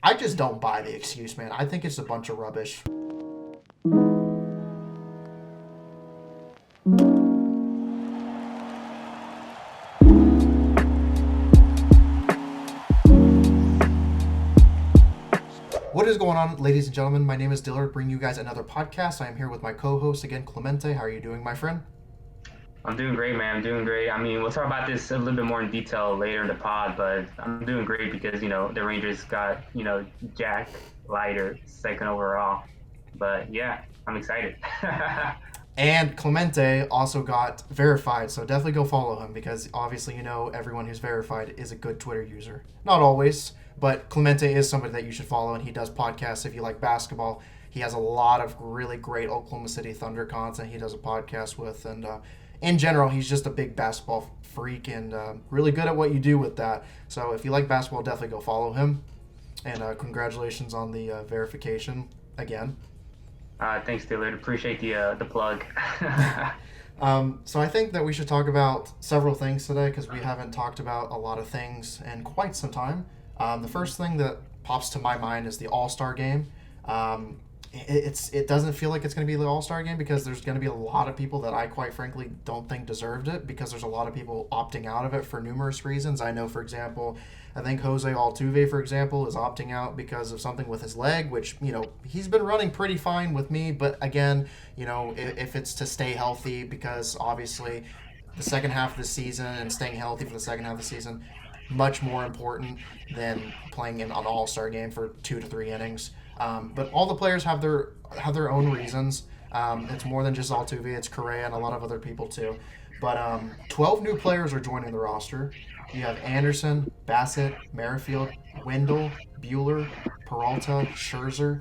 I just don't buy the excuse, man. I think it's a bunch of rubbish. What is going on, ladies and gentlemen? My name is Dillard, bringing you guys another podcast. I am here with my co-host again, Clemente. How are you doing, my friend? I'm doing great, man. I'm doing great. I mean, we'll talk about this a little bit more in detail later in the pod, but I'm doing great because, the Rangers got, Jack Leiter second overall. But yeah, I'm excited. And Clemente also got verified, so definitely go follow him because obviously everyone who's verified is a good Twitter user. Not always, but Clemente is somebody that you should follow, and he does podcasts if you like basketball. He has a lot of really great Oklahoma City Thunder content he does a podcast with, and in general, he's just a big basketball freak and really good at what you do with that. So if you like basketball, definitely go follow him. And congratulations on the verification again. Thanks, Dillard. Appreciate the plug. So I think that we should talk about several things today because we haven't talked about a lot of things in quite some time. The first thing that pops to my mind is the All-Star game. It doesn't feel like it's going to be the All-Star game because there's going to be a lot of people that I quite frankly don't think deserved it because there's a lot of people opting out of it for numerous reasons. I know, for example, I think Jose Altuve, for example, is opting out because of something with his leg, which, he's been running pretty fine with me. But again, if it's to stay healthy, because obviously the second half of the season and staying healthy for the second half of the season, much more important than playing in an All-Star game for 2 to 3 innings. But all the players have their own reasons. It's more than just Altuve. It's Correa and a lot of other people too. But 12 new players are joining the roster. You have Anderson, Bassett, Merrifield, Wendell, Bueller, Peralta, Scherzer,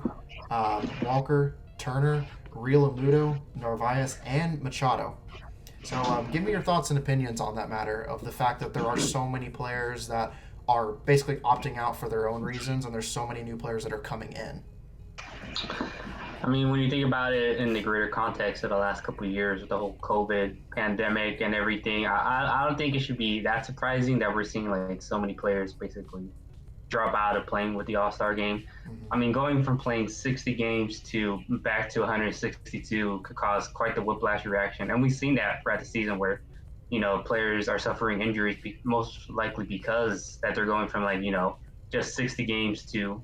Walker, Turner, Real Muto, Narvaez, and Machado. So give me your thoughts and opinions on that matter of the fact that there are so many players that are basically opting out for their own reasons, and there's so many new players that are coming in. I mean, when you think about it in the greater context of the last couple of years with the whole COVID pandemic and everything, I don't think it should be that surprising that we're seeing like so many players basically drop out of playing with the All-Star game. Mm-hmm. I mean, going from playing 60 games to back to 162 could cause quite the whiplash reaction. And we've seen that throughout the season where, players are suffering injuries most likely because that they're going from like, just 60 games to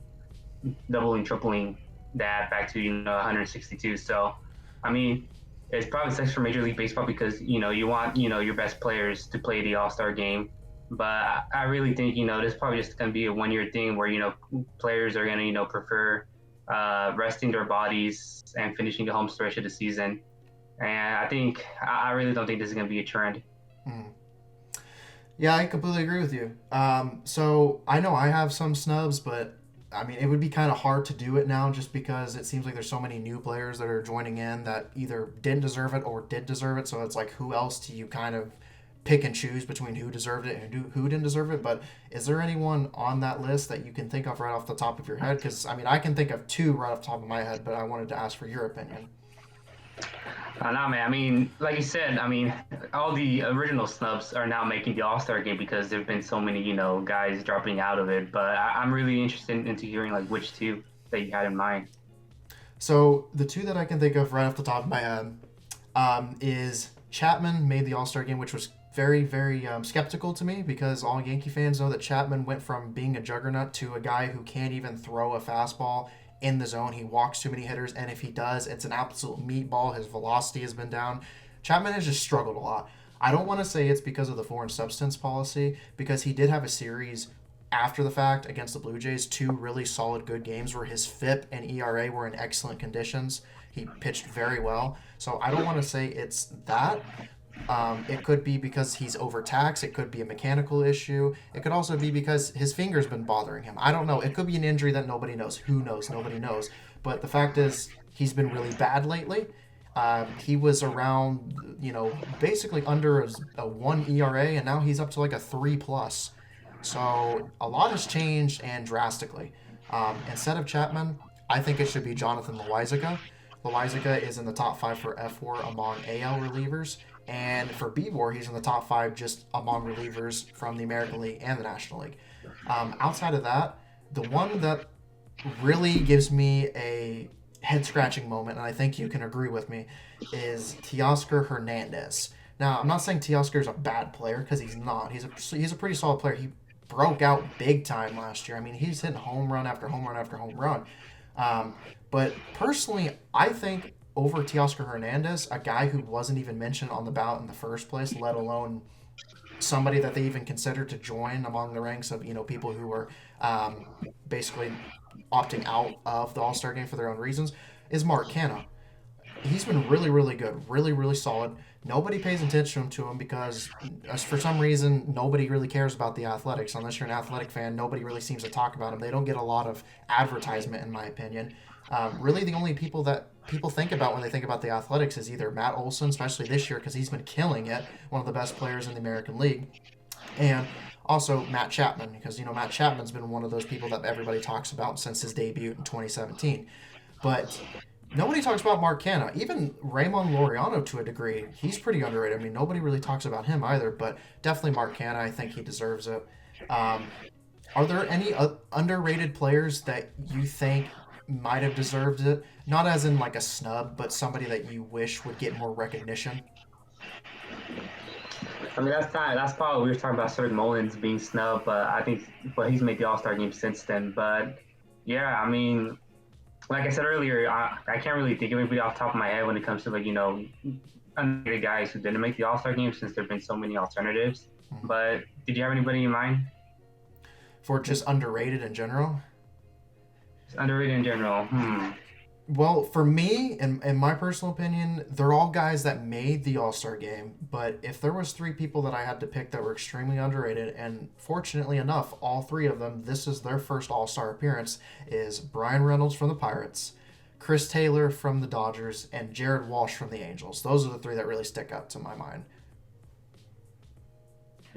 doubling, tripling that back to 162. So, I mean, it's probably sucks for Major League Baseball because you want your best players to play the All Star game, but I really think this is probably just going to be a 1 year thing where players are going to prefer resting their bodies and finishing the home stretch of the season. And I really don't think this is going to be a trend. Mm. Yeah, I completely agree with you. So I know I have some snubs, but I mean, it would be kind of hard to do it now just because it seems like there's so many new players that are joining in that either didn't deserve it or did deserve it. So it's like, who else do you kind of pick and choose between who deserved it and who didn't deserve it? But is there anyone on that list that you can think of right off the top of your head? Because, I mean, I can think of two right off the top of my head, but I wanted to ask for your opinion. No, man. I mean, like you said, I mean, all the original snubs are now making the All Star game because there've been so many, guys dropping out of it. But I'm really interested into hearing like which two that you had in mind. So the two that I can think of right off the top of my head is Chapman made the All-Star game, which was very, very skeptical to me because all Yankee fans know that Chapman went from being a juggernaut to a guy who can't even throw a fastball in the zone. He walks too many hitters, and if he does, it's an absolute meatball. His velocity has been down. Chapman has just struggled a lot. I don't want to say it's because of the foreign substance policy because he did have a series after the fact against the Blue Jays, two really solid good games where his FIP and ERA were in excellent conditions. He pitched very well. So I don't want to say it's that. It could be because he's overtaxed. It could be a mechanical issue. It could also be because his finger's been bothering him. I don't know. It could be an injury that nobody knows. Who knows? Nobody knows. But the fact is, he's been really bad lately. He was around, basically under a 1 ERA, and now he's up to like a 3 plus. So a lot has changed and drastically. Instead of Chapman, I think it should be Jonathan Loizaga. Loizaga is in the top 5 for F4 among AL relievers, and for B-War, he's in the top 5 just among relievers from the American League and the National League. Outside of that, the one that really gives me a head scratching moment, and I think you can agree with me, is Teoscar Hernandez. Now, I'm not saying Teoscar is a bad player because he's not. He's a pretty solid player. He broke out big time last year. I mean, he's hitting home run after home run after home run. Um, but personally, I think over Teoscar Hernandez, a guy who wasn't even mentioned on the ballot in the first place, let alone somebody that they even considered to join among the ranks of people who were basically opting out of the All Star game for their own reasons, is Mark Canha. He's been really, really good, really, really solid. Nobody pays attention to him because, for some reason, nobody really cares about the Athletics. Unless you're an Athletic fan, nobody really seems to talk about him. They don't get a lot of advertisement, in my opinion. Really, the only people that people think about when they think about the Athletics is either Matt Olson, especially this year because he's been killing it, one of the best players in the American League, and also Matt Chapman, because Matt Chapman's been one of those people that everybody talks about since his debut in 2017. But nobody talks about Mark Canha. Even Raymond Laureano, to a degree, he's pretty underrated. I mean, nobody really talks about him either, but definitely Mark Canha. I think he deserves it. Um, are there any underrated players that you think might have deserved it? Not as in like a snub, but somebody that you wish would get more recognition. I mean, that's probably we were talking about Cedric Mullins being snubbed, but I think but he's made the All Star game since then. But yeah, I mean, like I said earlier, I can't really think of anybody off the top of my head when it comes to underrated guys who didn't make the All Star game since there've been so many alternatives. Mhm. But did you have anybody in mind? For just underrated in general. Just underrated in general. Well, for me, in my personal opinion, they're all guys that made the All Star game. But if there was three people that I had to pick that were extremely underrated, and fortunately enough, all three of them, this is their first All Star appearance, is Brian Reynolds from the Pirates, Chris Taylor from the Dodgers, and Jared Walsh from the Angels. Those are the three that really stick out to my mind.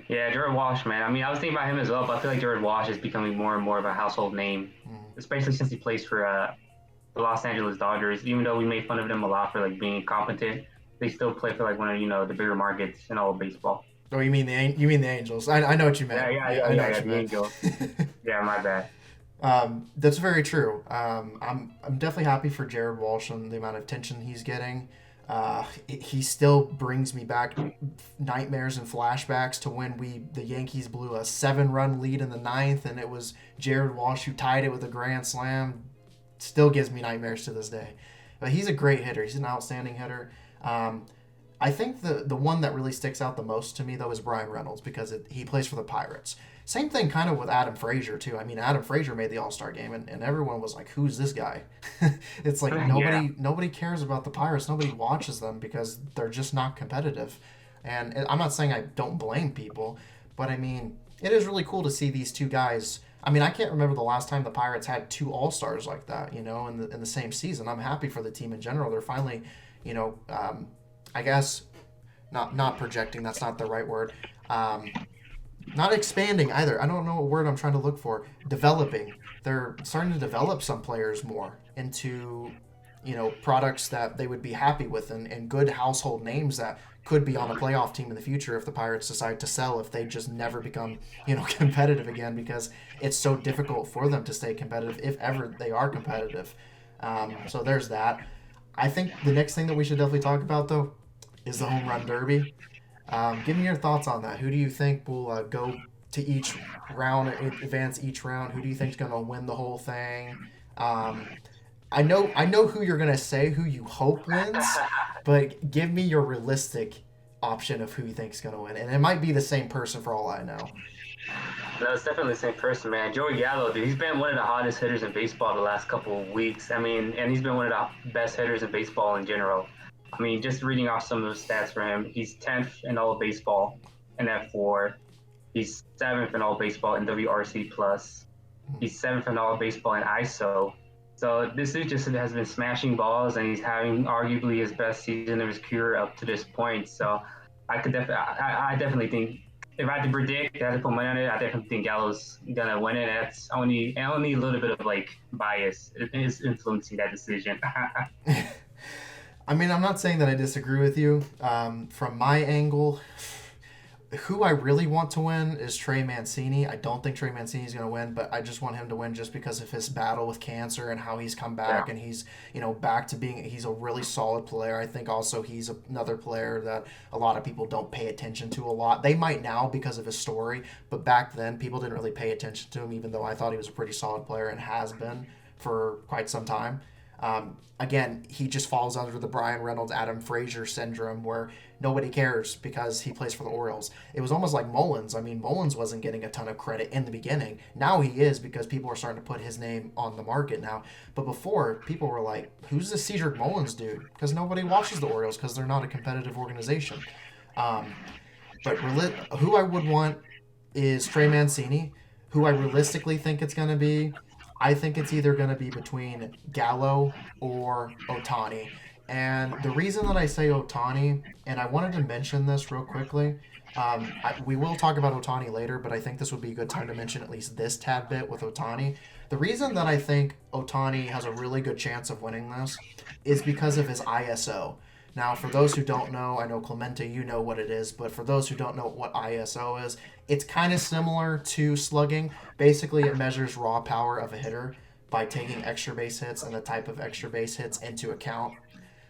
Yeah, Jared Walsh, man. I mean, I was thinking about him as well, but I feel like Jared Walsh is becoming more and more of a household name, Mm. especially since he plays for the Los Angeles Dodgers. Even though we made fun of them a lot for like being incompetent, they still play for like one of the bigger markets in all of baseball. Oh, you mean the Angels? I know what you meant. Yeah, I know what Yeah. you The Angels. meant. Yeah, my bad. That's very true. I'm definitely happy for Jared Walsh and the amount of attention he's getting. He still brings me back nightmares and flashbacks to when the Yankees blew a 7-run lead in the ninth, and it was Jared Walsh who tied it with a grand slam. Still gives me nightmares to this day. But he's a great hitter. He's an outstanding hitter. Um, I think the one that really sticks out the most to me though is Brian Reynolds because he plays for the Pirates. Same thing kind of with Adam Frazier too. I mean, Adam Frazier made the All Star game, and everyone was like, "Who's this guy?" It's like Yeah. nobody cares about the Pirates. Nobody watches them because they're just not competitive. And I'm not saying I don't blame people, but I mean, it is really cool to see these two guys. I mean, I can't remember the last time the Pirates had two All Stars like that, in the same season. I'm happy for the team in general. They're finally, you know, um, I guess not projecting. That's not the right word. Um, not expanding either. I don't know what word I'm trying to look for. Developing. They're starting to develop some players more into, products that they would be happy with and good household names that could be on a playoff team in the future if the Pirates decide to sell if they just never become, competitive again because it's so difficult for them to stay competitive if ever they are competitive. So there's that. I think the next thing that we should definitely talk about though is the home run derby. Give me your thoughts on that. Who do you think will go to each round, advance each round? Who do you think is going to win the whole thing? Um, I know who you're going to say, who you hope wins, but give me your realistic option of who you think is going to win, and it might be the same person for all I know. No, it's definitely the same person, man. Joey Gallo, dude, he's been one of the hottest hitters in baseball the last couple of weeks. I mean, and he's been one of the best hitters in baseball in general. I mean, just reading off some of the stats for him, he's 10th in all of baseball in F4. He's 7th in all of baseball in WRC plus. He's 7th in all of baseball in ISO. So this dude just has been smashing balls, and he's having arguably his best season of his career up to this point. So I definitely think if I had to predict, if I had to put money on it, I definitely think Gallo's gonna win it. That's only a little bit of like bias is influencing that decision. I mean, I'm not saying that I disagree with you. From my angle, Who I really want to win is Trey Mancini. I don't think Trey Mancini is going to win, but I just want him to win just because of his battle with cancer and how he's come Yeah. back and he's, back to being, he's a really solid player. I think also he's another player that a lot of people don't pay attention to a lot. They might now because of his story, but back then people didn't really pay attention to him, even though I thought he was a pretty solid player and has been for quite some time. Again, he just falls under the Brian Reynolds, Adam Frazier syndrome where nobody cares because he plays for the Orioles. It was almost like Mullins. I mean, Mullins wasn't getting a ton of credit in the beginning. Now he is because people are starting to put his name on the market now. But before, people were like, who's this Cedric Mullins dude? Because nobody watches the Orioles because they're not a competitive organization. Um, but who I would want is Trey Mancini. Who I realistically think it's going to be, I think it's either going to be between Gallo or Otani. And the reason that I say Otani, and I wanted to mention this real quickly, we will talk about Otani later, but I think this would be a good time to mention at least this tad bit with Otani. The reason that I think Otani has a really good chance of winning this is because of his ISO. Now, for those who don't know, I know Clemente, you know what it is, but for those who don't know what ISO is, it's kind of similar to slugging. Basically, it measures raw power of a hitter by taking extra base hits and the type of extra base hits into account.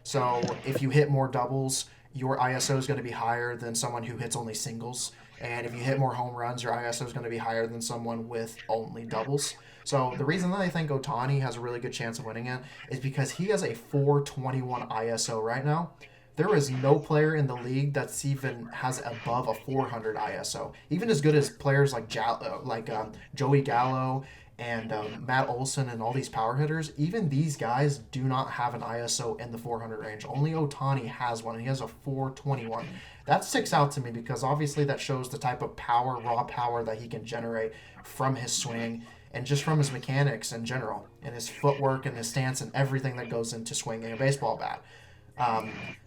So if you hit more doubles, your ISO is going to be higher than someone who hits only singles. And if you hit more home runs, your ISO is going to be higher than someone with only doubles. So the reason that I think Otani has a really good chance of winning it is because he has a 421 ISO right now. There is no player in the league that's even has above a 400 ISO. Even as good as players like Joey Gallo and Matt Olson and all these power hitters, even these guys do not have an ISO in the 400 range. Only Otani has one, and he has a 421. That sticks out to me because obviously that shows the type of power, raw power that he can generate from his swing and just from his mechanics in general, and his footwork and his stance and everything that goes into swinging a baseball bat.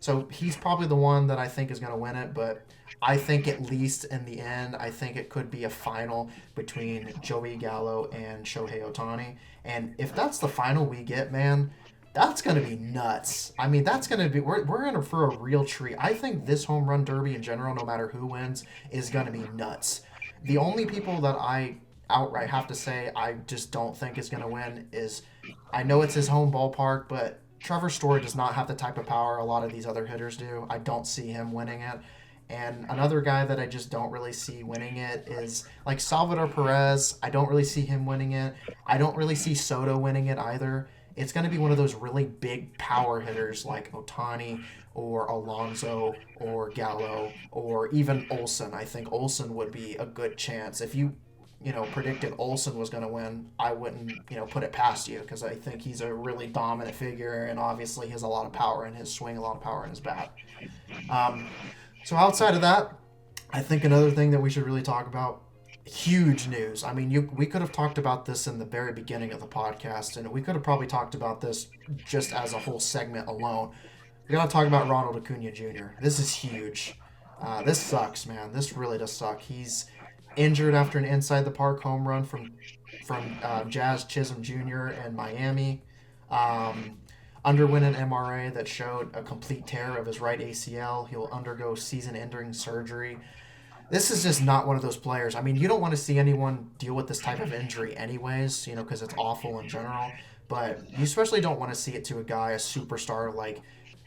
So he's probably the one that I think is going to win it, but I think at least in the end, I think it could be a final between Joey Gallo and Shohei Otani. And if that's the final we get, man, that's going to be nuts. I mean, that's going to be, we're in for a real treat. I think this home run derby in general, no matter who wins, is going to be nuts. The only people that I outright have to say I just don't think is going to win is, I know it's his home ballpark, but Trevor Story does not have the type of power a lot of these other hitters do. I don't see him winning it. And another guy that I just don't really see winning it is like Salvador Perez. I don't really see him winning it. I don't really see Soto winning it either. It's going to be one of those really big power hitters like Otani or Alonso or Gallo or even Olson. I think Olson would be a good chance. If you predicted Olson was going to win, I wouldn't, put it past you because I think he's a really dominant figure and obviously he has a lot of power in his swing, a lot of power in his bat. So outside of that, I think another thing that we should really talk about, huge news. I mean, we could have talked about this in the very beginning of the podcast, and we could have probably talked about this just as a whole segment alone. We got to talk about Ronald Acuna Jr. This is huge. This sucks, man. This really does suck. He's injured after an inside the park home run from Jazz Chisholm Jr. in Miami. Underwent an MRA that showed a complete tear of his right ACL. He'll undergo season-ending surgery. This is just not one of those players. I mean, you don't want to see anyone deal with this type of injury anyways, because it's awful in general. But you especially don't want to see it to a guy, a superstar like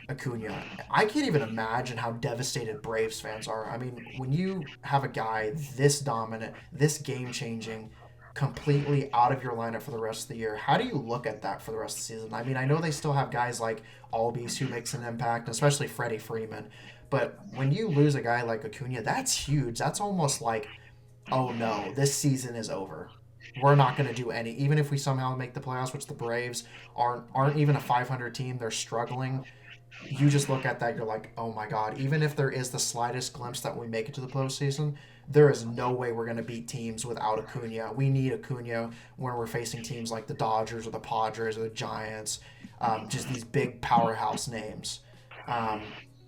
Acuna. I can't even imagine how devastated Braves fans are. I mean, when you have a guy this dominant, this game-changing, completely out of your lineup for the rest of the year, how do you look at that for the rest of the season? I mean, I know they still have guys like Albies who makes an impact, especially Freddie Freeman, but when you lose a guy like Acuna, that's huge. That's almost like, oh no, this season is over. We're not going to do any, even if we somehow make the playoffs, which the Braves aren't even a 500 team, they're struggling. You just look at that, you're like, oh my God, even if there is the slightest glimpse that we make it to the postseason, there is no way we're going to beat teams without Acuna. We need Acuna when we're facing teams like the Dodgers or the Padres or the Giants, just these big powerhouse names.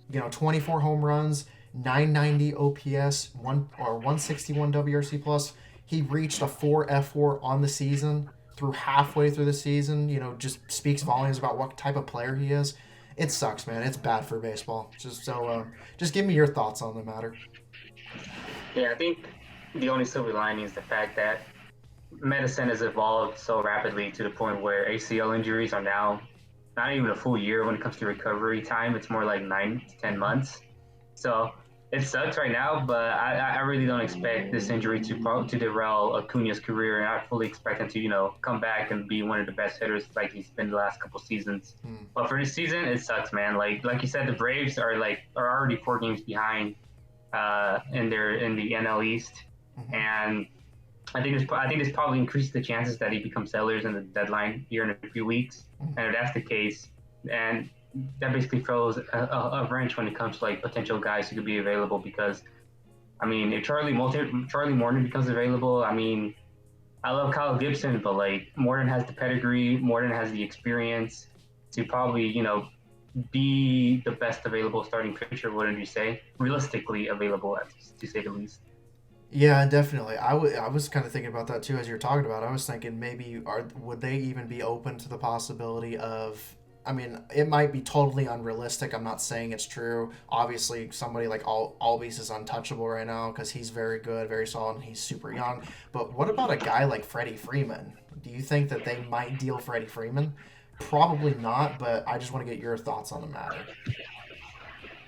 24 home runs, 990 OPS, 161 WRC plus. He reached a 4 F4 on the season halfway through the season. Just speaks volumes about what type of player he is. It sucks, man. It's bad for baseball. Just give me your thoughts on the matter. Yeah, I think the only silver lining is the fact that medicine has evolved so rapidly to the point where ACL injuries are now not even a full year when it comes to recovery time. It's more like 9 to 10 months. So it sucks right now, but I really don't expect this injury to derail Acuna's career, and I fully expect him to come back and be one of the best hitters like he's been the last couple seasons. Hmm. But for this season, it sucks, man. Like you said, the Braves are already 4 games behind in the NL East, Hmm. and I think this probably increased the chances that he becomes sellers in the deadline here in a few weeks. Hmm. And if that's the case, and that basically throws a wrench when it comes to like potential guys who could be available. Because I mean, if Charlie Morton becomes available, I mean, I love Kyle Gibson, but like Morton has the pedigree, Morton has the experience to probably be the best available starting pitcher. Wouldn't you say? Realistically available, to say the least. Yeah, definitely. I was kind of thinking about that too as you're talking about it. I was thinking maybe would they even be open to the possibility of, I mean, it might be totally unrealistic. I'm not saying it's true. Obviously, somebody like Albies is untouchable right now because he's very good, very solid, and he's super young. But what about a guy like Freddie Freeman? Do you think that they might deal Freddie Freeman? Probably not, but I just want to get your thoughts on the matter.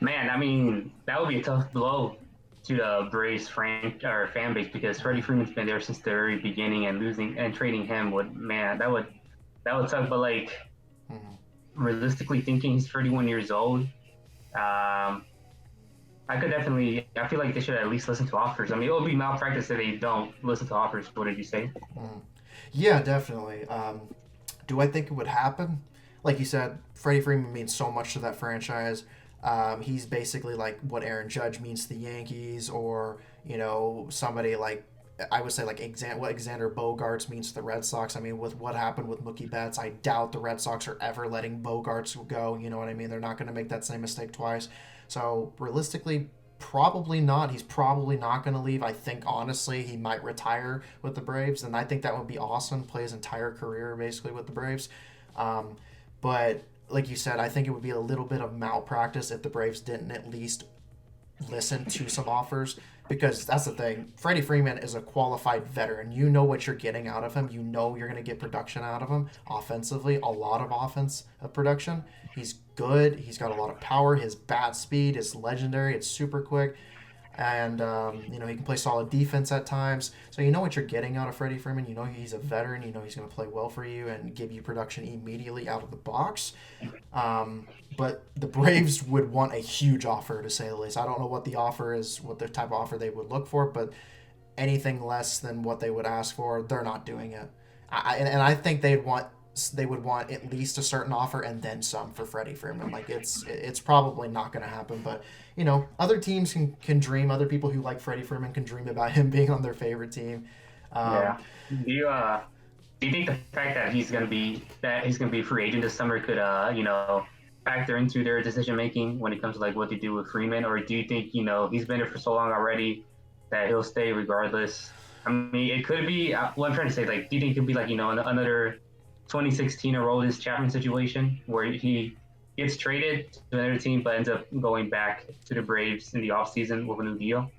Man, I mean, that would be a tough blow to the Braves fan base because Freddie Hmm. Freeman's been there since the very beginning, and losing and trading him would, man, that would suck. But like Hmm. realistically thinking, he's 31 years old. I could definitely. I feel like they should at least listen to offers. I mean, it would be malpractice if they don't listen to offers. What did you say? Hmm. Yeah, definitely. Do I think it would happen? Like you said, Freddie Freeman means so much to that franchise. He's basically like what Aaron Judge means to the Yankees, or somebody like I would say like what Xander Bogaerts means to the Red Sox. I mean, with what happened with Mookie Betts, I doubt the Red Sox are ever letting Bogaerts go. You know what I mean? They're not going to make that same mistake twice. So realistically, probably not. He's probably not going to leave. I think honestly he might retire with the Braves, and I think that would be awesome. Play his entire career basically with the Braves. Um, but like you said, I think it would be a little bit of malpractice if the Braves didn't at least listen to some offers, because that's the thing. Freddie Freeman is a qualified veteran. You know what you're getting out of him. You know you're going to get production out of him offensively, a lot of offense production. He's good. He's got a lot of power. His bat speed is legendary. It's super quick. And he can play solid defense at times. So you know what you're getting out of Freddie Freeman. You know he's a veteran. You know he's going to play well for you and give you production immediately out of the box. But the Braves would want a huge offer, to say the least. I don't know what the offer is, what the type of offer they would look for, but anything less than what they would ask for, they're not doing it. And I think they would want at least a certain offer and then some for Freddie Freeman. Like it's probably not going to happen, but other teams can dream. Other people who like Freddie Freeman can dream about him being on their favorite team. Um, Yeah. Do you think the fact that he's gonna be a free agent this summer could factor into their decision making when it comes to like what to do with Freeman, or do you think he's been there for so long already that he'll stay regardless? I mean, it could be. What I'm trying to say, like, do you think it could be like another 2016 Aroldis Chapman situation where he gets traded to another team but ends up going back to the Braves in the offseason with a new deal?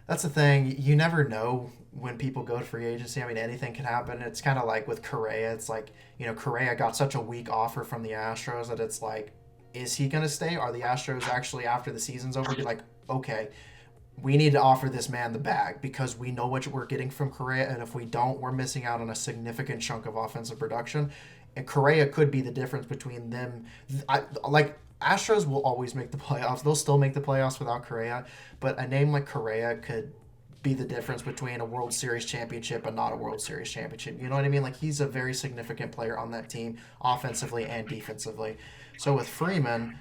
that's the thing. You never know when people go to free agency. I mean, anything can happen. It's kind of like with Correa. It's like, Correa got such a weak offer from the Astros that it's like, is he going to stay? Are the Astros actually, after the season's over, be like, okay, we need to offer this man the bag because we know what we're getting from Correa, and if we don't, we're missing out on a significant chunk of offensive production. And Correa could be the difference between them. Like Astros will always make the playoffs. They'll still make the playoffs without Correa, but a name like Correa could be the difference between a World Series championship and not a World Series championship. You know what I mean? Like he's a very significant player on that team, offensively and defensively. So with Freeman,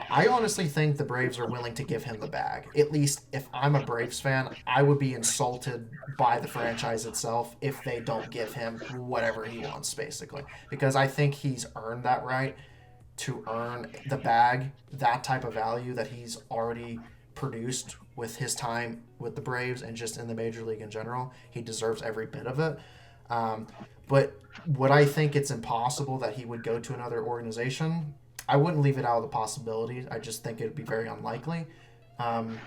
I honestly think the Braves are willing to give him the bag. At least if I'm a Braves fan, I would be insulted by the franchise itself if they don't give him whatever he wants, basically. Because I think he's earned that right to earn the bag, that type of value that he's already produced with his time with the Braves and just in the major league in general. He deserves every bit of it. Um, but would I think it's impossible that he would go to another organization? I wouldn't leave it out of the possibility. I just think it would be very unlikely. Um,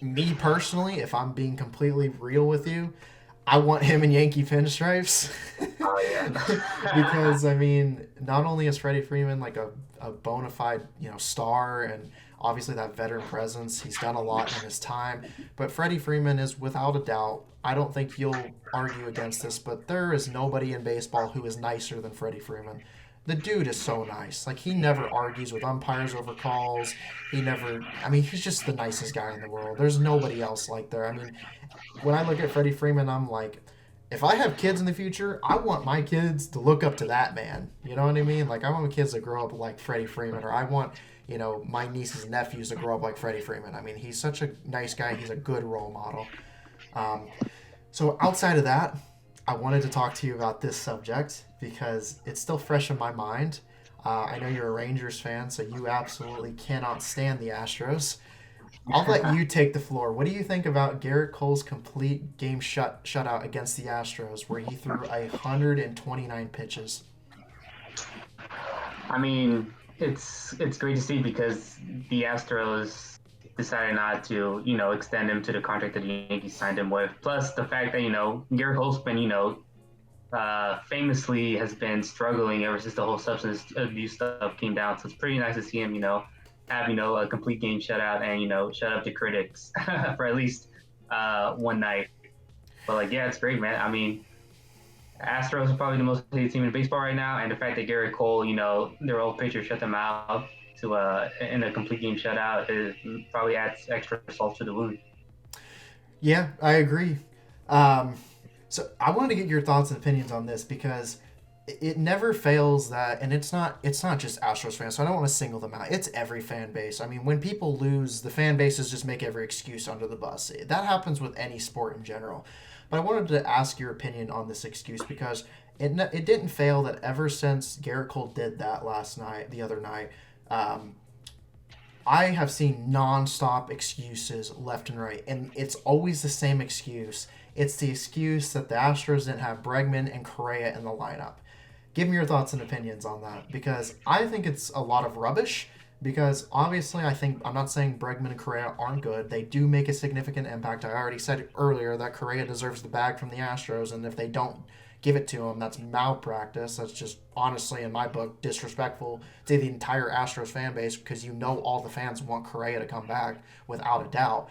Me personally, if I'm being completely real with you, I want him in Yankee pinstripes. Oh yeah. Because I mean, not only is Freddie Freeman like a bona fide, star, and obviously that veteran presence, he's done a lot in his time, but Freddie Freeman is without a doubt, I don't think you'll argue against this, but there is nobody in baseball who is nicer than Freddie Freeman. The dude is so nice. Like, he never argues with umpires over calls. He never, I mean, he's just the nicest guy in the world. There's nobody else like there. I mean, when I look at Freddie Freeman, I'm like, if I have kids in the future, I want my kids to look up to that man. You know what I mean? Like, I want my kids to grow up like Freddie Freeman, or I want, my nieces and nephews to grow up like Freddie Freeman. I mean, he's such a nice guy. He's a good role model. Um, so outside of that, I wanted to talk to you about this subject because it's still fresh in my mind. I know you're a Rangers fan, so you absolutely cannot stand the Astros. I'll let you take the floor. What do you think about Garrett Cole's complete game shutout against the Astros, where he threw 129 pitches? I mean, it's great to see because the Astros decided not to, extend him to the contract that the Yankees signed him with. Plus the fact that Garrett Cole's been, famously has been struggling ever since the whole substance abuse stuff came down. So it's pretty nice to see him, have a complete game shutout and shut up the critics for at least one night. But like, yeah, it's great, man. I mean, Astros are probably the most hated team in baseball right now, and the fact that Garrett Cole, their old pitcher shut them out to in a complete game shutout is probably adds extra salt to the wound. Yeah, I agree. Um, so I wanted to get your thoughts and opinions on this because it never fails that, and it's not just Astros fans, so I don't want to single them out. It's every fan base. I mean, when people lose, the fan bases just make every excuse under the bus. That happens with any sport in general. But I wanted to ask your opinion on this excuse because it didn't fail that ever since Garrett Cole did that the other night, um, I have seen nonstop excuses left and right, and it's always the same excuse. It's the excuse that the Astros didn't have Bregman and Correa in the lineup. Give me your thoughts and opinions on that because I think it's a lot of rubbish. Because obviously, I'm not saying Bregman and Correa aren't good. They do make a significant impact. I already said earlier that Correa deserves the bag from the Astros, and if they don't give it to him, that's malpractice. That's just honestly, in my book, disrespectful to the entire Astros fan base because all the fans want Correa to come back without a doubt.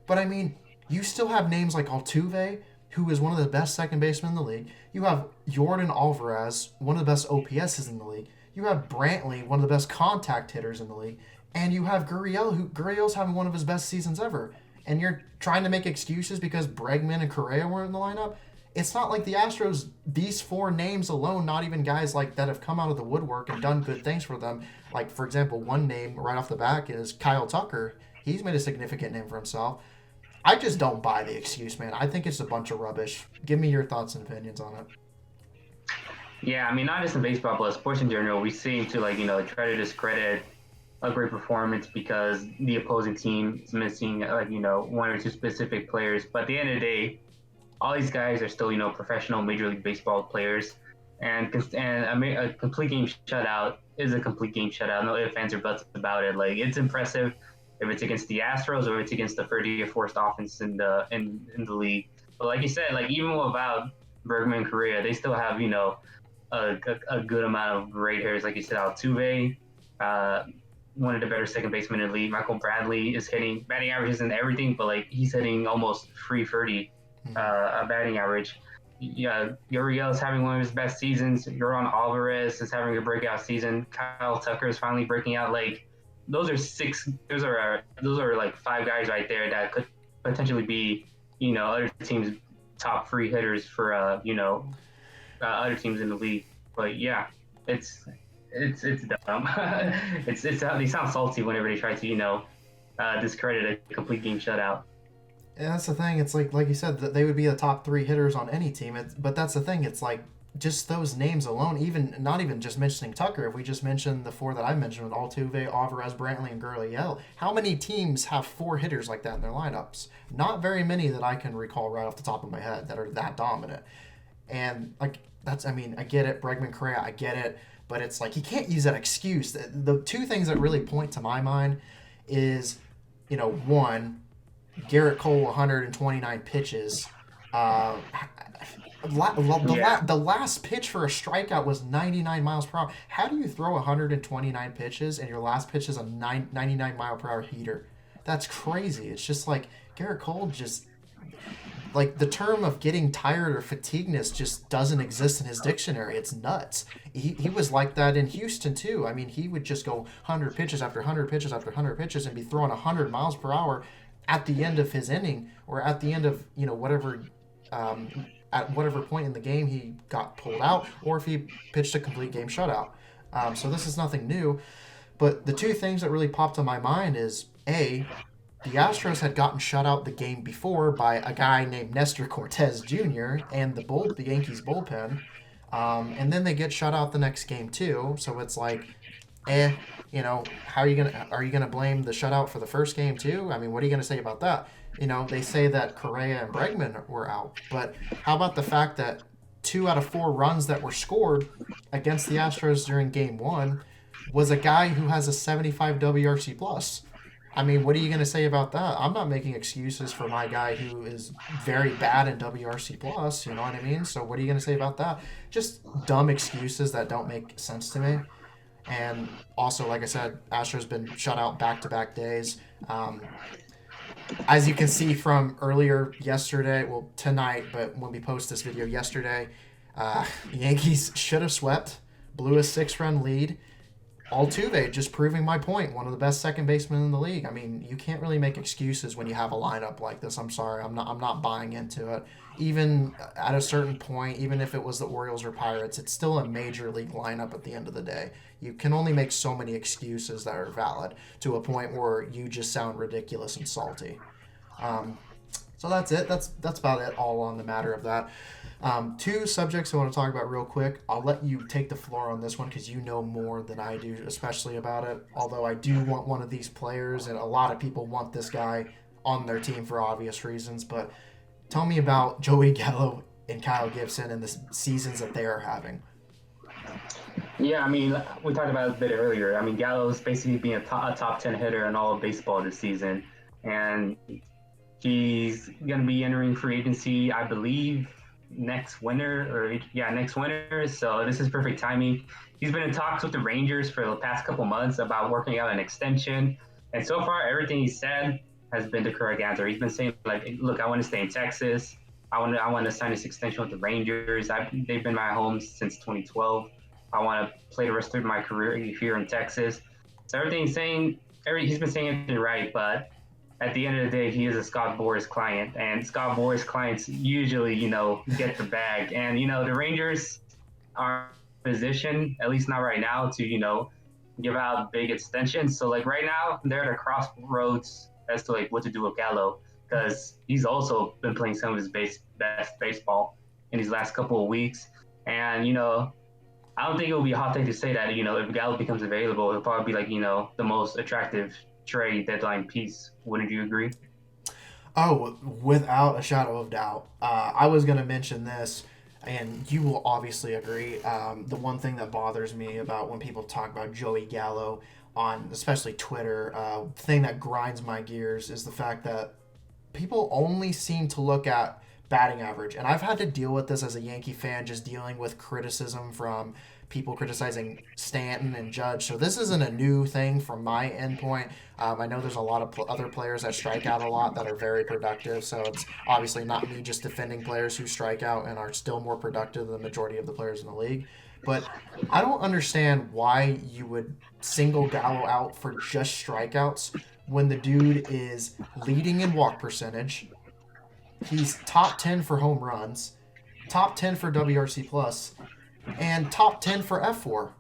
But I mean, you still have names like Altuve, who is one of the best second basemen in the league. You have Jordan Alvarez, one of the best OPSs in the league. You have Brantley, one of the best contact hitters in the league. And you have Gurriel, who Gurriel's having one of his best seasons ever. And you're trying to make excuses because Bregman and Correa weren't in the lineup. It's not like the Astros, these four names alone, not even guys like that have come out of the woodwork and done good things for them. Like, for example, one name right off the back is Kyle Tucker. He's made a significant name for himself. I just don't buy the excuse, man. I think it's a bunch of rubbish. Give me your thoughts and opinions on it. Yeah, I mean, not just in baseball, but sports in general, we seem to try to discredit a great performance because the opposing team is missing one or two specific players. But at the end of the day, all these guys are still professional Major League Baseball players, and a complete game shutout is a complete game shutout. No ifs, ands, or buts about it. Like, it's impressive if it's against the Astros or if it's against the 30th worst offense in the league. But like you said, like even without Bergman and Correa, they still have a good amount of great hitters. Like you said, Altuve, one of the better second basemen in the league. Michael Bradley is hitting batting averages and everything, but like he's hitting almost 330 a batting average. Yeah, Gurriel is having one of his best seasons. Yordan Alvarez is having a breakout season. Kyle Tucker is finally breaking out. Like those are six. Those are like five guys right there that could potentially be other teams' top three hitters for other teams in the league. But yeah, it's dumb. it's how they sound salty whenever they try to discredit a complete game shutout. And that's the thing. It's like you said, that they would be the top three hitters on any team. But that's the thing. It's like just those names alone, even not even just mentioning Tucker. If we just mentioned the four that I mentioned with Altuve, Alvarez, Brantley, and Gurriel, how many teams have four hitters like that in their lineups? Not very many that I can recall right off the top of my head that are that dominant. And like I mean, I get it, Bregman, Correa, I get it, but it's like you can't use that excuse. The two things that really point to my mind is one, Garrett Cole 129 pitches. Uh, Yeah. the last pitch for a strikeout was 99 miles per hour. How do you throw 129 pitches and your last pitch is a 99 mile per hour heater? That's crazy. It's just like Garrett Cole just like the term of getting tired or fatigueness just doesn't exist in his dictionary. It's nuts. He was like that in Houston too. I mean, he would just go 100 pitches after 100 pitches after 100 pitches and be throwing 100 miles per hour at the end of his inning or at the end of whatever at whatever point in the game he got pulled out or if he pitched a complete game shutout. So this is nothing new. But the two things that really popped in my mind is A, the Astros had gotten shut out the game before by a guy named Nestor Cortez Jr. and the Yankees bullpen, and then they get shut out the next game too. So it's like, how are you gonna blame the shutout for the first game too? I mean, what are you gonna say about that? They say that Correa and Bregman were out, but how about the fact that 2 out of 4 runs that were scored against the Astros during Game 1 was a guy who has a 75 WRC plus? I mean, what are you going to say about that? I'm not making excuses for my guy who is very bad in WRC plus. You know what I mean? So what are you going to say about that? Just dumb excuses that don't make sense to me. And also, like I said, Astros been shut out back-to-back days. As you can see from earlier yesterday, well, tonight, but when we post this video yesterday, Yankees should have swept, blew a 6-run lead. Altuve just proving my point, one of the best second basemen in the league. I mean, you can't really make excuses when you have a lineup like this. I'm sorry, I'm not buying into it. Even at a certain point, even if it was the Orioles or Pirates, it's still a major league lineup at the end of the day. You can only make so many excuses that are valid to a point where you just sound ridiculous and salty. So that's it. That's about it all on the matter of that. 2 subjects I want to talk about real quick. I'll let you take the floor on this one because you know more than I do, especially about it. Although I do want one of these players, and a lot of people want this guy on their team for obvious reasons. But tell me about Joey Gallo and Kyle Gibson and the seasons that they are having. Yeah, I mean, we talked about it a bit earlier. I mean, Gallo's basically being a top 10 hitter in all of baseball this season. And he's going to be entering free agency, I believe, next winter. So this is perfect timing. He's been in talks with the Rangers for the past couple months about working out an extension. And so far, everything he said has been the correct answer. He's been saying, like, look, I want to stay in Texas. I want to sign this extension with the Rangers. They've been my home since 2012. I want to play the rest of my career here in Texas. So everything he's saying, he's been saying everything right, but at the end of the day, he is a Scott Boras client, and Scott Boras clients usually, get the bag. And, the Rangers are in a position, at least not right now, to, give out big extensions. So, like, right now, they're at a crossroads as to, like, what to do with Gallo, because he's also been playing some of his best baseball in these last couple of weeks. And, I don't think it will be a hot take to say that, if Gallo becomes available, he'll probably be, like, the most attractive trade deadline piece. Wouldn't you agree? Oh, without a shadow of doubt. I was going to mention this, and you will obviously agree. The one thing that bothers me about when people talk about Joey Gallo on especially Twitter, thing that grinds my gears is the fact that people only seem to look at batting average. And I've had to deal with this as a Yankee fan, just dealing with criticism from people criticizing Stanton and Judge. So this isn't a new thing from my endpoint. I know there's a lot of other players that strike out a lot that are very productive. So it's obviously not me just defending players who strike out and are still more productive than the majority of the players in the league. But I don't understand why you would single Gallo out for just strikeouts when the dude is leading in walk percentage. He's top 10 for home runs, top 10 for WRC plus, and top 10 for F4.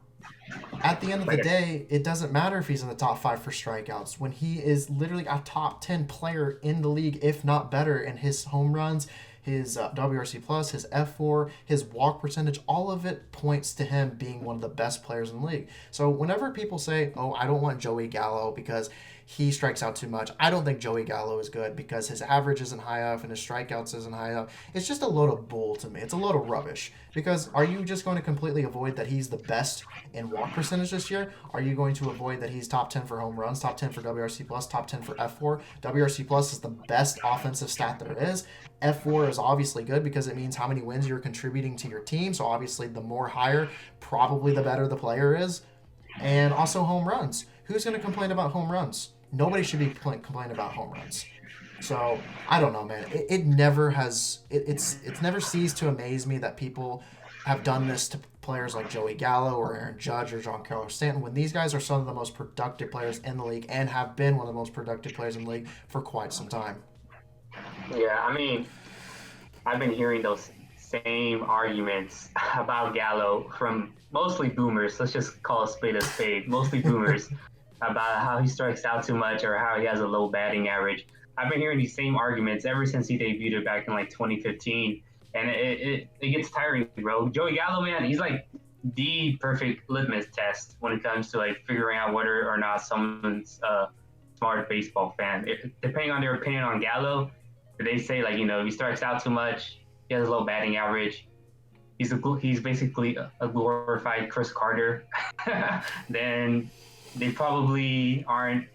At the end of the day, it doesn't matter if he's in the top 5 for strikeouts when he is literally a top 10 player in the league, if not better, in his home runs, his WRC plus, his F4, his walk percentage. All of it points to him being one of the best players in the league. So whenever people say, oh, I don't want Joey Gallo because he strikes out too much. I don't think Joey Gallo is good because his average isn't high enough and his strikeouts isn't high enough. It's just a load of bull to me. It's a load of rubbish. Because are you just going to completely avoid that he's the best in walk percentage this year? Are you going to avoid that he's top 10 for home runs, top 10 for WRC plus, top 10 for F4? WRC plus is the best offensive stat there is. F4 is obviously good because it means how many wins you're contributing to your team. So obviously the more higher, probably the better the player is. And also home runs. Who's going to complain about home runs? Nobody should be complaining about home runs. So I don't know, man. It never has. It's never ceased to amaze me that people have done this to players like Joey Gallo or Aaron Judge or Giancarlo Stanton when these guys are some of the most productive players in the league and have been one of the most productive players in the league for quite some time. Yeah, I mean, I've been hearing those same arguments about Gallo from mostly boomers. Let's just call a spade, mostly boomers, about how he strikes out too much or how he has a low batting average. I've been hearing these same arguments ever since he debuted back in like 2015, and it gets tiring, bro. Joey Gallo, man, he's like the perfect litmus test when it comes to like figuring out whether or not someone's a smart baseball fan. Depending on their opinion on Gallo, if they say like he strikes out too much, he has a low batting average, he's basically a glorified Chris Carter, then they probably aren't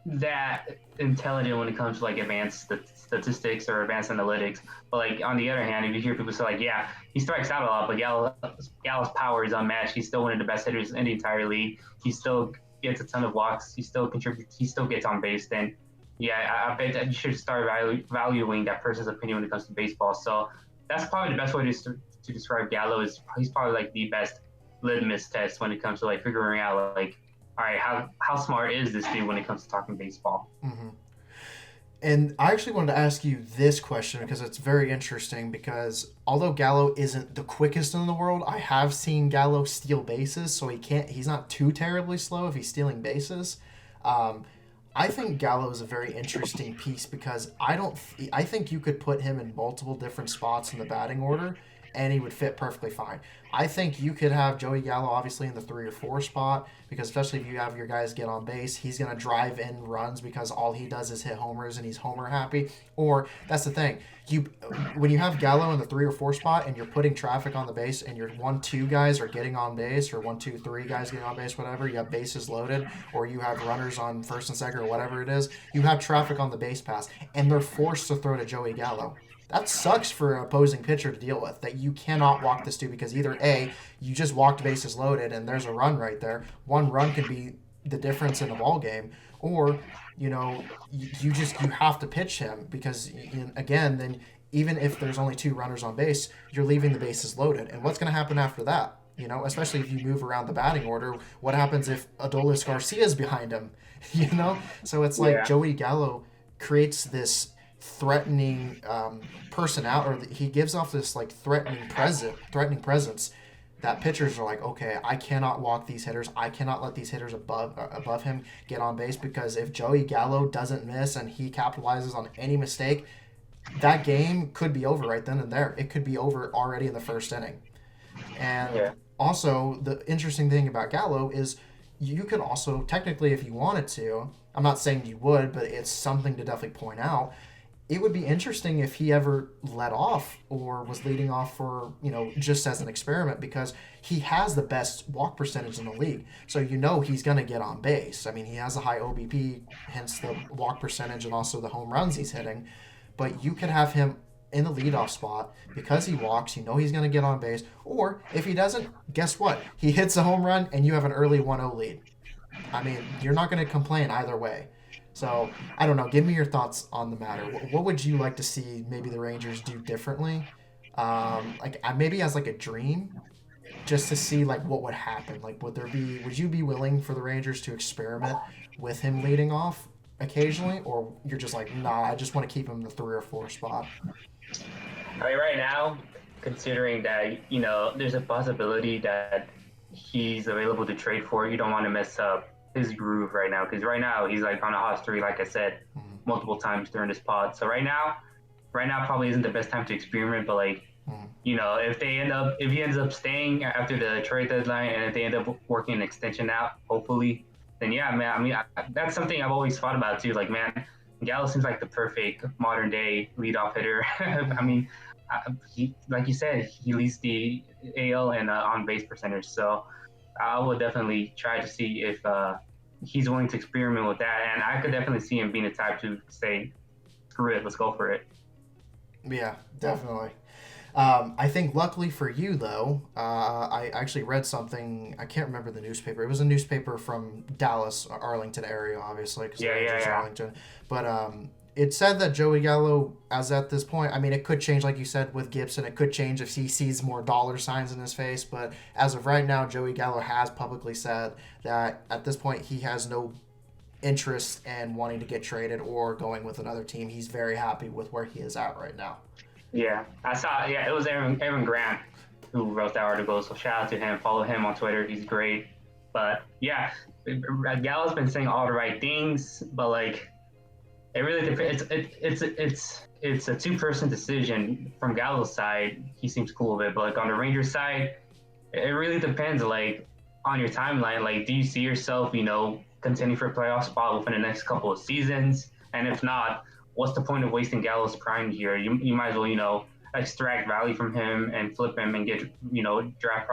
that intelligent when it comes to like advanced statistics or advanced analytics. But like on the other hand, if you hear people say like, yeah, he strikes out a lot, but Gallo's power is unmatched. He's still one of the best hitters in the entire league. He still gets a ton of walks. He still contributes. He still gets on base. Then yeah, I bet that you should start valuing that person's opinion when it comes to baseball. So that's probably the best way to describe Gallo. Is he's probably like the best litmus test when it comes to like figuring out like, all right, how smart is this dude when it comes to talking baseball? Mm-hmm. And I actually wanted to ask you this question because it's very interesting because although Gallo isn't the quickest in the world, I have seen Gallo steal bases, so he's not too terribly slow if he's stealing bases. I think Gallo is a very interesting piece because I think you could put him in multiple different spots in the batting order and he would fit perfectly fine. I think you could have Joey Gallo obviously in the 3 or 4 spot because especially if you have your guys get on base, he's going to drive in runs because all he does is hit homers and he's homer happy. Or that's the thing. When you have Gallo in the 3 or 4 spot and you're putting traffic on the base and your 1-2 guys are getting on base or 1-2-3 guys getting on base, whatever, you have bases loaded or you have runners on first and second or whatever it is, you have traffic on the base pass and they're forced to throw to Joey Gallo. That sucks for an opposing pitcher to deal with, that you cannot walk this dude because either A, you just walked bases loaded and there's a run right there. One run could be the difference in a ball game, or you have to pitch him because again, then even if there's only 2 runners on base, you're leaving the bases loaded. And what's going to happen after that? Especially if you move around the batting order, what happens if Adolis Garcia is behind him? So it's like Joey Gallo creates this threatening personality, or he gives off this like threatening presence that pitchers are like, okay, I cannot walk these hitters. I cannot let these hitters above him get on base because if Joey Gallo doesn't miss and he capitalizes on any mistake, that game could be over right then and there. It could be over already in the first inning. And also the interesting thing about Gallo is you could also technically, if you wanted to, I'm not saying you would, but it's something to definitely point out. It would be interesting if he ever let off or was leading off for, just as an experiment because he has the best walk percentage in the league. So he's going to get on base. I mean, he has a high OBP, hence the walk percentage and also the home runs he's hitting. But you could have him in the leadoff spot because he walks, he's going to get on base. Or if he doesn't, guess what? He hits a home run and you have an early 1-0 lead. I mean, you're not going to complain either way. So, I don't know. Give me your thoughts on the matter. What would you like to see maybe the Rangers do differently? Maybe as like a dream, just to see like what would happen. Like, would you be willing for the Rangers to experiment with him leading off occasionally? Or you're just like, nah, I just want to keep him in the 3 or 4 spot? I mean, right now, considering that, there's a possibility that he's available to trade for, you don't want to mess up his groove right now because right now he's like on a hot streak, like I said multiple times during this pod. So right now probably isn't the best time to experiment, but like if he ends up staying after the trade deadline and if they end up working an extension out, hopefully then yeah, man. I mean, that's something I've always thought about too. Like, man, Gallo seems like the perfect modern day leadoff hitter. I Mhm. mean, he, like you said, he leads the AL and on base percentage. So I will definitely try to see if he's willing to experiment with that. And I could definitely see him being the type to say, "Screw it, let's go for it." Yeah, definitely. I think luckily for you, though, I actually read something. I can't remember the newspaper. It was a newspaper from Dallas, Arlington area, obviously, because the Yeah, yeah, Rangers are yeah. Arlington. But it said that Joey Gallo, as at this point, I mean, it could change, like you said, with Gibson. It could change if he sees more dollar signs in his face. But as of right now, Joey Gallo has publicly said that at this point, he has no interest in wanting to get traded or going with another team. He's very happy with where he is at right now. Yeah, I saw. Yeah, it was Aaron Grant who wrote that article. So shout out to him. Follow him on Twitter. He's great. But yeah, Gallo's been saying all the right things, but like it really depends. It's a two-person decision. From Gallo's side, he seems cool with it, but like on the Rangers side, it really depends. Like on your timeline, like do you see yourself, contending for a playoff spot within the next couple of seasons? And if not, what's the point of wasting Gallo's prime here? You might as well, extract value from him and flip him and get, draft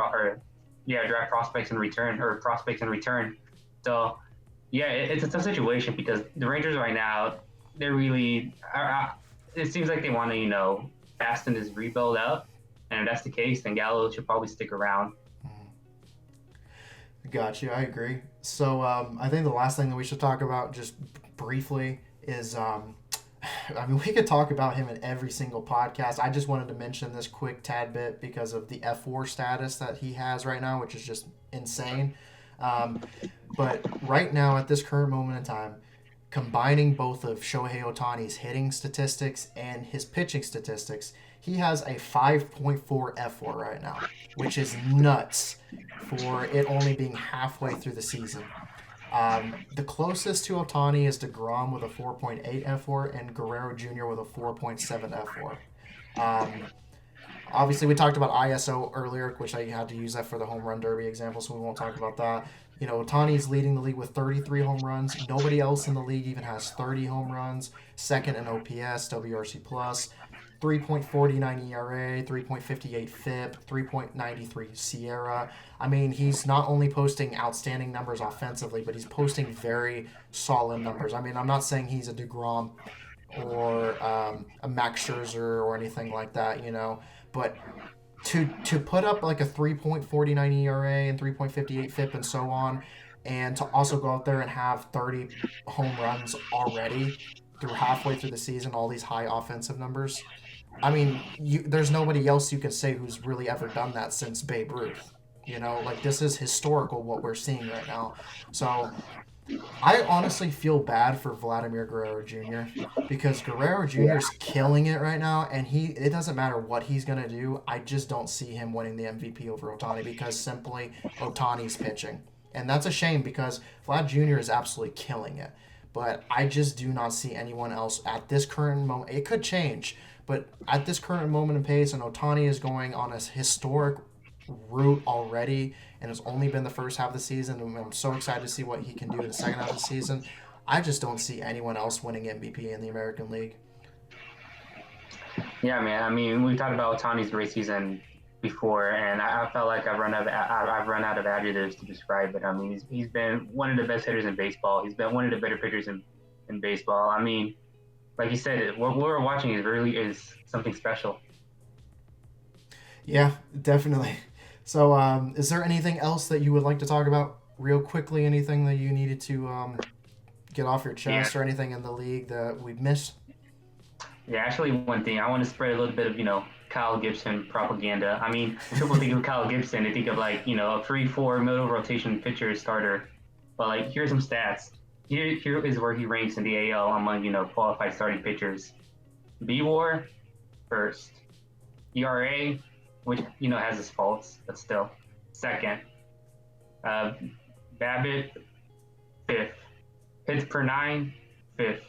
prospects in return or prospects in return. So yeah, it's a tough situation because the Rangers right now, they're really. It seems like they want to, fasten this rebuild up, and if that's the case, then Gallo should probably stick around. Got you. I agree. So I think the last thing that we should talk about, just briefly, is I mean, we could talk about him in every single podcast. I just wanted to mention this quick tad bit because of the F4 status that he has right now, which is just insane. Um, but right now, at this current moment in time, combining both of Shohei Otani's hitting statistics and his pitching statistics, he has a 5.4 F4 right now, which is nuts for it only being halfway through the season. The closest to Otani is DeGrom with a 4.8 F4 and Guerrero Jr. with a 4.7 F4. Um, Obviously, we talked about ISO earlier, which I had to use that for the home run derby example, so we won't talk about that. Otani's leading the league with 33 home runs. Nobody else in the league even has 30 home runs. Second in OPS, WRC plus, 3.49 ERA, 3.58 FIP, 3.93 Sierra. I mean, he's not only posting outstanding numbers offensively, but he's posting very solid numbers. I mean, I'm not saying he's a DeGrom or a Max Scherzer or anything like that. But to put up like a 3.49 ERA and 3.58 FIP and so on, and to also go out there and have 30 home runs already through halfway through the season, all these high offensive numbers. I mean, there's nobody else you can say who's really ever done that since Babe Ruth. Like this is historical what we're seeing right now. So I honestly feel bad for Vladimir Guerrero Jr. because Guerrero Jr. Yeah. is killing it right now, and it doesn't matter what he's gonna do. I just don't see him winning the MVP over Otani because simply Otani's pitching, and that's a shame because Vlad Jr. is absolutely killing it. But I just do not see anyone else at this current moment. It could change, but at this current moment in pace, and Otani is going on a historic route already, and it's only been the first half of the season. And I'm so excited to see what he can do in the second half of the season. I just don't see anyone else winning MVP in the American League. Yeah, man. I mean, we talked about Otani's great season before, and I felt like I've run out of adjectives to describe it. I mean, he's been one of the best hitters in baseball. He's been one of the better pitchers in baseball. I mean, like you said, what we're watching is something special. Yeah, definitely. So, is there anything else that you would like to talk about real quickly? Anything that you needed to get off your Yeah, chest, or anything in the league that we've missed? yeah. Actually, one thing I want to spread a little bit of Kyle Gibson propaganda. I mean, when people think of Kyle Gibson, they think of like a 3-4 middle rotation pitcher starter. But like, here's some stats. Here is where he ranks in the AL among qualified starting pitchers. B-WAR first, ERA, which has its faults, but still second. Uh, BABIP fifth, hits per nine fifth,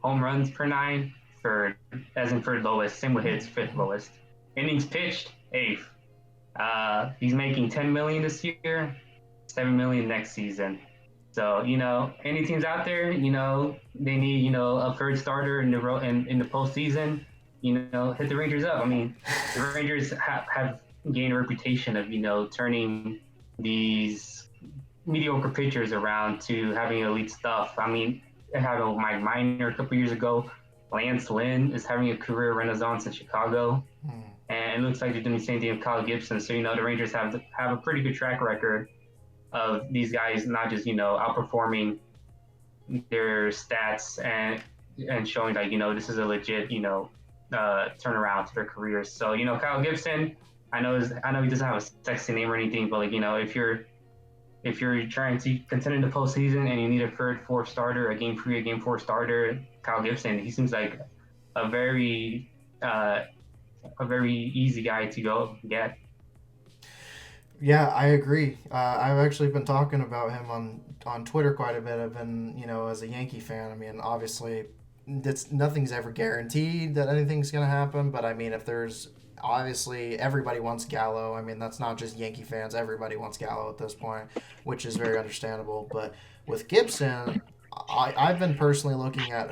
home runs per nine third, as in third lowest. Same with hits, fifth lowest. Innings pitched eighth. He's making $10 million this year, $7 million next season. So, any teams out there, they need, a third starter in the in the postseason, hit the Rangers up. I mean, the Rangers have gained a reputation of, turning these mediocre pitchers around to having elite stuff. I mean, it had Mike Minor a couple years ago. Lance Lynn is having a career renaissance in Chicago. And it looks like they're doing the same thing with Kyle Gibson. So, the Rangers have a pretty good track record of these guys not just, outperforming their stats and showing like, this is a legit, turnaround to their careers. So, Kyle Gibson, I know he doesn't have a sexy name or anything, but like, if you're trying to contend in the postseason and you need a third, fourth starter, a game 3, a game 4 starter, Kyle Gibson, he seems like a very easy guy to go get. Yeah, I agree. I've actually been talking about him on Twitter quite a bit. I've been, as a Yankee fan. I mean, obviously, nothing's ever guaranteed that anything's going to happen. But I mean, if there's obviously everybody wants Gallo. I mean, that's not just Yankee fans. Everybody wants Gallo at this point, which is very understandable. But with Gibson, I've been personally looking at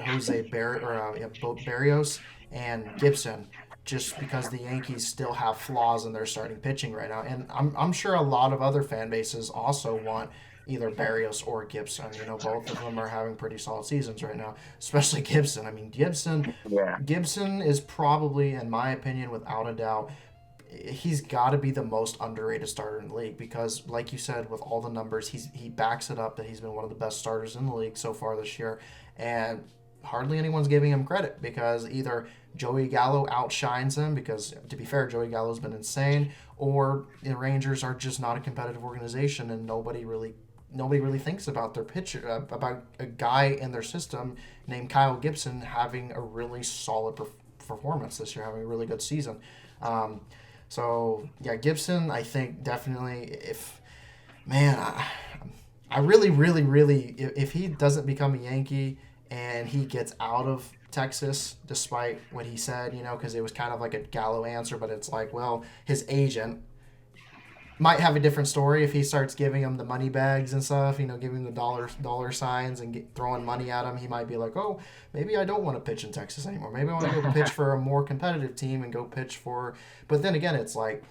Barrios and Gibson, just because the Yankees still have flaws in their starting pitching right now. And I'm sure a lot of other fan bases also want either Barrios or Gibson. Both of them are having pretty solid seasons right now, especially Gibson. I mean, Gibson is probably, in my opinion, without a doubt, he's got to be the most underrated starter in the league because, like you said, with all the numbers, he backs it up that he's been one of the best starters in the league so far this year. And hardly anyone's giving him credit because either Joey Gallo outshines him because, to be fair, Joey Gallo's been insane, or the Rangers are just not a competitive organization and nobody really thinks about their pitcher, about a guy in their system named Kyle Gibson having a really solid performance this year, having a really good season. So yeah, Gibson, I think definitely I really, really, really, if he doesn't become a Yankee and he gets out of Texas, despite what he said, because it was kind of like a Gallo answer, but it's like, well, his agent might have a different story if he starts giving him the money bags and stuff, giving him the dollar signs and throwing money at him. He might be like, oh, maybe I don't want to pitch in Texas anymore. Maybe I want to go pitch for a more competitive team and go pitch for. But then again, it's like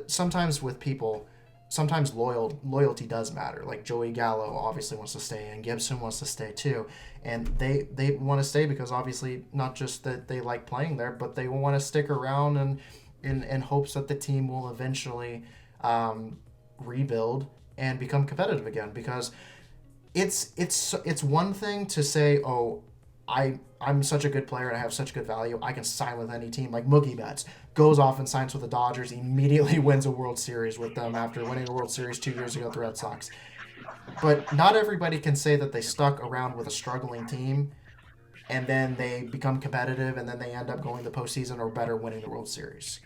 sometimes with people, sometimes loyalty does matter. Like Joey Gallo obviously wants to stay, and Gibson wants to stay too, and they want to stay because obviously not just that they like playing there, but they want to stick around and in hopes that the team will eventually rebuild and become competitive again. Because it's one thing to say, oh, I'm such a good player and I have such good value, I can sign with any team. Like Mookie Betts goes off and signs with the Dodgers, immediately wins a World Series with them after winning a World Series 2 years ago with the Red Sox. But not everybody can say that they stuck around with a struggling team and then they become competitive and then they end up going to the postseason or better, winning the World Series.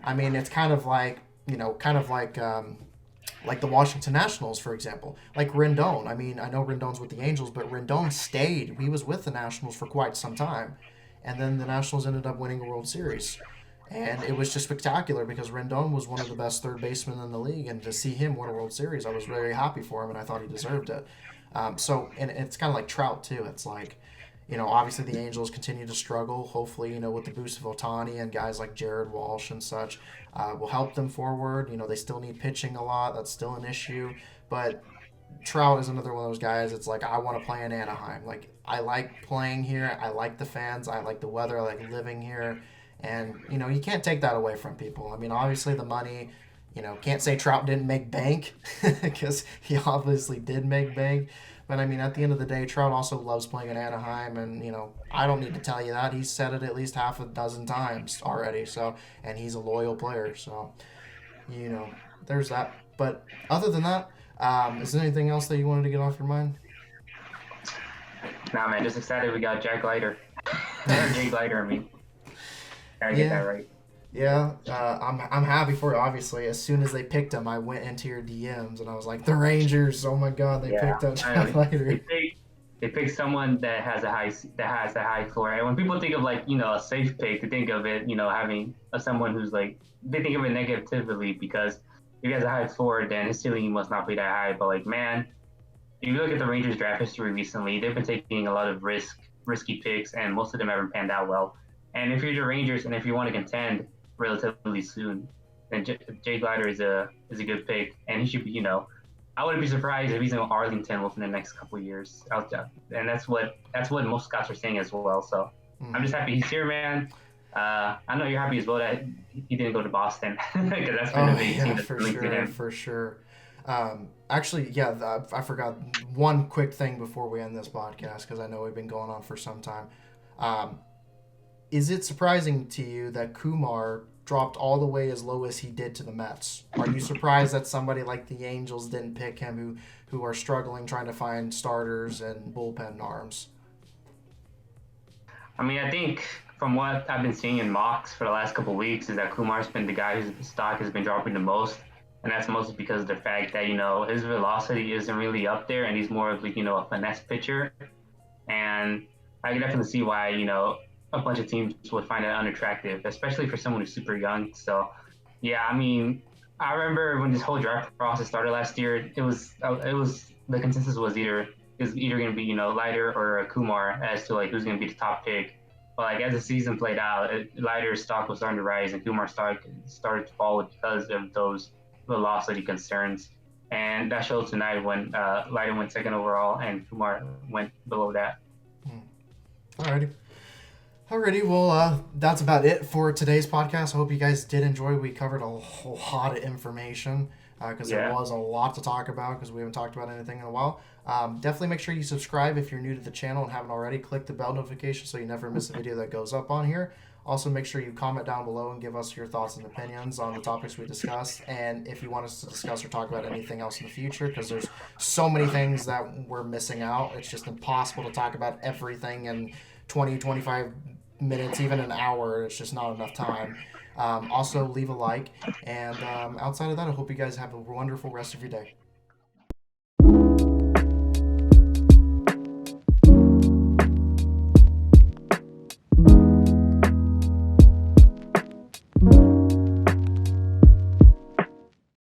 I mean, it's kind of like the Washington Nationals, for example. Like Rendon. I mean, I know Rendon's with the Angels, but Rendon stayed. He was with the Nationals for quite some time. And then the Nationals ended up winning a World Series. And it was just spectacular because Rendon was one of the best third basemen in the league. And to see him win a World Series, I was very happy for him, and I thought he deserved it. And it's kind of like Trout, too. It's like, obviously the Angels continue to struggle. Hopefully, with the boost of Ohtani and guys like Jared Walsh and such will help them forward. They still need pitching a lot. That's still an issue. But Trout is another one of those guys. It's like, I want to play in Anaheim. Like, I like playing here. I like the fans. I like the weather. I like living here. And, you can't take that away from people. I mean, obviously the money, can't say Trout didn't make bank because he obviously did make bank. But, I mean, at the end of the day, Trout also loves playing in Anaheim. And, I don't need to tell you that. He's said it at least half a dozen times already. So, and he's a loyal player. So, there's that. But other than that, is there anything else that you wanted to get off your mind? Nah, man, just excited we got Jack Leiter. Jake Leiter, I mean. Gotta get that right. Yeah, I'm happy for it. Obviously, as soon as they picked him, I went into your DMs and I was like, the Rangers! Oh my God, they picked up Jack Leiter. They picked someone that has a high floor. And when people think of like a safe pick, they think of it having someone who's like, they think of it negatively because if he has a high floor, then his ceiling must not be that high. But like, man, if you look at the Rangers draft history recently, they've been taking a lot of risky picks, and most of them haven't panned out well. And if you're the Rangers, and if you want to contend relatively soon, then Jay Glider is a good pick, and he should be. I wouldn't be surprised if he's in Arlington within the next couple of years. And that's what most scouts are saying as well. So I'm just happy he's here, man. I know you're happy as well that he didn't go to Boston because that's been a Oh big yeah, team that's for linked to sure, him. for sure. Actually, yeah, I forgot one quick thing before we end this podcast because I know we've been going on for some time. Um, is it surprising to you that Kumar dropped all the way as low as he did to the Mets? Are you surprised that somebody like the Angels didn't pick him, who are struggling trying to find starters and bullpen arms? I mean, I think from what I've been seeing in mocks for the last couple of weeks is that Kumar's been the guy whose stock has been dropping the most, and that's mostly because of the fact that his velocity isn't really up there, and he's more of like a finesse pitcher, and I can definitely see why a bunch of teams would find it unattractive, especially for someone who's super young. So, yeah, I mean, I remember when this whole draft process started last year, it was the consensus was either going to be Leiter or Kumar as to like who's going to be the top pick. But like as the season played out, Leiter's stock was starting to rise and Kumar's stock started to fall because of those velocity concerns. And that showed tonight when Leiter went second overall and Kumar went below that. Alrighty. Alrighty, well, that's about it for today's podcast. I hope you guys did enjoy. We covered a whole lot of information because there Yeah. was a lot to talk about because we haven't talked about anything in a while. Definitely make sure you subscribe if you're new to the channel and haven't already. Click the bell notification so you never miss a video that goes up on here. Also, make sure you comment down below and give us your thoughts and opinions on the topics we discussed. And if you want us to discuss or talk about anything else in the future, because there's so many things that we're missing out. It's just impossible to talk about everything in 20, 25 minutes, even an hour. It's just not enough time. Also, leave a like. And outside of that, I hope you guys have a wonderful rest of your day.